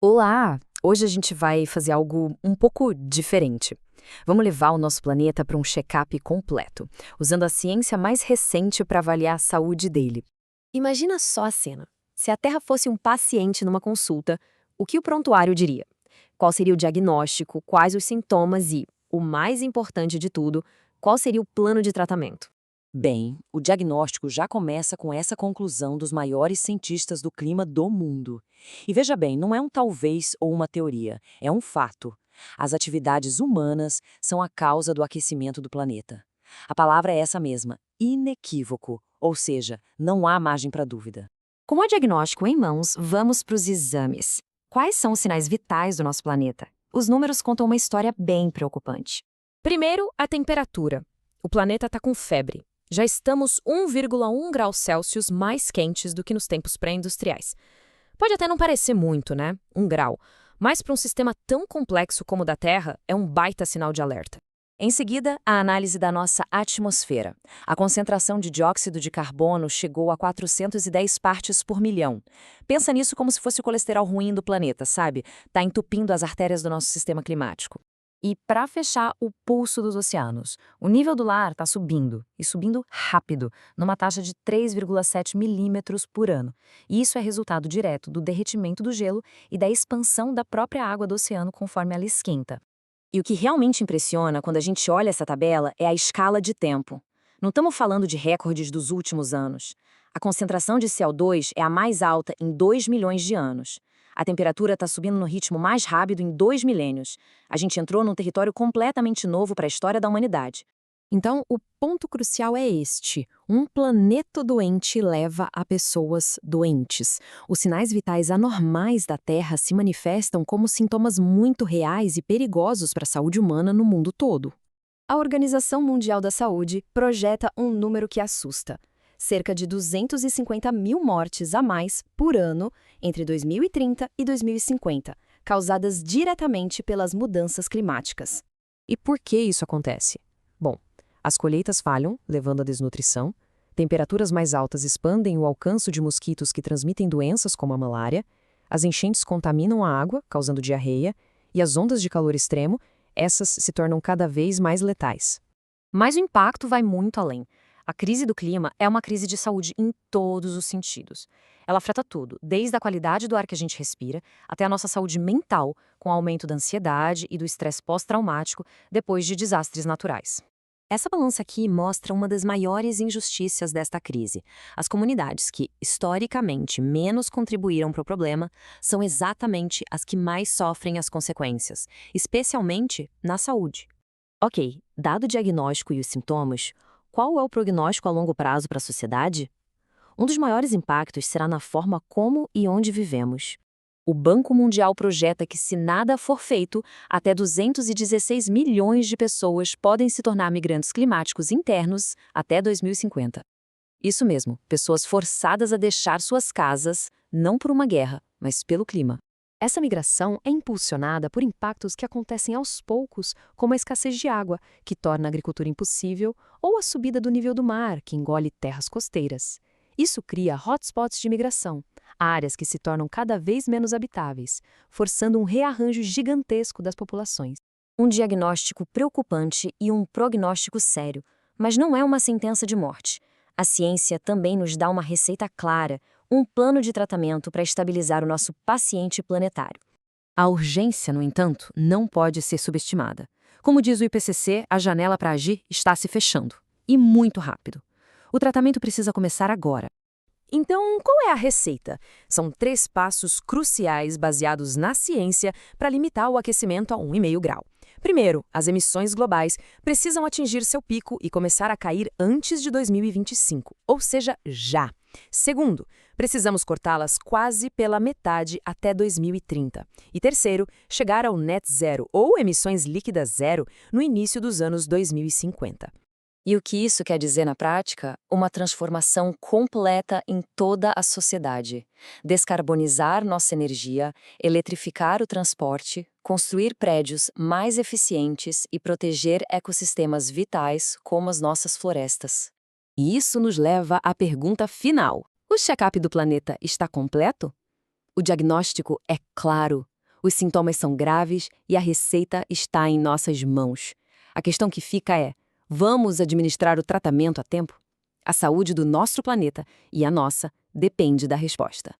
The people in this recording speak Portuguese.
Olá! Hoje a gente vai fazer algo um pouco diferente. Vamos levar o nosso planeta para um check-up completo, usando a ciência mais recente para avaliar a saúde dele. Imagina só a cena. Se a Terra fosse um paciente numa consulta, o que o prontuário diria? Qual seria o diagnóstico, quais os sintomas e, o mais importante de tudo, qual seria o plano de tratamento? Bem, o diagnóstico já começa com essa conclusão dos maiores cientistas do clima do mundo. E veja bem, não é um talvez ou uma teoria, é um fato. As atividades humanas são a causa do aquecimento do planeta. A palavra é essa mesma, inequívoco, ou seja, não há margem para dúvida. Com o diagnóstico em mãos, vamos para os exames. Quais são os sinais vitais do nosso planeta? Os números contam uma história bem preocupante. Primeiro, a temperatura. O planeta está com febre. Já estamos 1,1 graus Celsius mais quentes do que nos tempos pré-industriais. Pode até não parecer muito, né? 1 grau. Mas para um sistema tão complexo como o da Terra, é um baita sinal de alerta. Em seguida, a análise da nossa atmosfera. A concentração de dióxido de carbono chegou a 410 partes por milhão. Pensa nisso como se fosse o colesterol ruim do planeta, sabe? Tá entupindo as artérias do nosso sistema climático. E para fechar, o pulso dos oceanos. O nível do mar está subindo, e subindo rápido, numa taxa de 3,7 milímetros por ano. E isso é resultado direto do derretimento do gelo e da expansão da própria água do oceano conforme ela esquenta. E o que realmente impressiona quando a gente olha essa tabela é a escala de tempo. Não estamos falando de recordes dos últimos anos. A concentração de CO2 é a mais alta em 2 milhões de anos. A temperatura está subindo no ritmo mais rápido em 2 milênios. A gente entrou num território completamente novo para a história da humanidade. Então, o ponto crucial é este: um planeta doente leva a pessoas doentes. Os sinais vitais anormais da Terra se manifestam como sintomas muito reais e perigosos para a saúde humana no mundo todo. A Organização Mundial da Saúde projeta um número que assusta: cerca de 250 mil mortes a mais por ano entre 2030 e 2050, causadas diretamente pelas mudanças climáticas. E por que isso acontece? Bom, as colheitas falham, levando à desnutrição, temperaturas mais altas expandem o alcance de mosquitos que transmitem doenças como a malária, as enchentes contaminam a água, causando diarreia, e as ondas de calor extremo, essas se tornam cada vez mais letais. Mas o impacto vai muito além. A crise do clima é uma crise de saúde em todos os sentidos. Ela afeta tudo, desde a qualidade do ar que a gente respira até a nossa saúde mental, com o aumento da ansiedade e do estresse pós-traumático depois de desastres naturais. Essa balança aqui mostra uma das maiores injustiças desta crise. As comunidades que, historicamente, menos contribuíram para o problema são exatamente as que mais sofrem as consequências, especialmente na saúde. Ok, dado o diagnóstico e os sintomas, qual é o prognóstico a longo prazo para a sociedade? Um dos maiores impactos será na forma como e onde vivemos. O Banco Mundial projeta que, se nada for feito, até 216 milhões de pessoas podem se tornar migrantes climáticos internos até 2050. Isso mesmo, pessoas forçadas a deixar suas casas, não por uma guerra, mas pelo clima. Essa migração é impulsionada por impactos que acontecem aos poucos, como a escassez de água, que torna a agricultura impossível, ou a subida do nível do mar, que engole terras costeiras. Isso cria hotspots de migração, áreas que se tornam cada vez menos habitáveis, forçando um rearranjo gigantesco das populações. Um diagnóstico preocupante e um prognóstico sério, mas não é uma sentença de morte. A ciência também nos dá uma receita clara, um plano de tratamento para estabilizar o nosso paciente planetário. A urgência, no entanto, não pode ser subestimada. Como diz o IPCC, a janela para agir está se fechando. E muito rápido. O tratamento precisa começar agora. Então, qual é a receita? São 3 passos cruciais baseados na ciência para limitar o aquecimento a 1,5 grau. Primeiro, as emissões globais precisam atingir seu pico e começar a cair antes de 2025, ou seja, já. Segundo, precisamos cortá-las quase pela metade até 2030. E terceiro, chegar ao net zero, ou emissões líquidas zero, no início dos anos 2050. E o que isso quer dizer na prática? Uma transformação completa em toda a sociedade. Descarbonizar nossa energia, eletrificar o transporte, construir prédios mais eficientes e proteger ecossistemas vitais como as nossas florestas. E isso nos leva à pergunta final: o check-up do planeta está completo? O diagnóstico é claro: Os sintomas são graves e a receita está em nossas mãos. A questão que fica é: vamos administrar o tratamento a tempo? A saúde do nosso planeta e a nossa depende da resposta.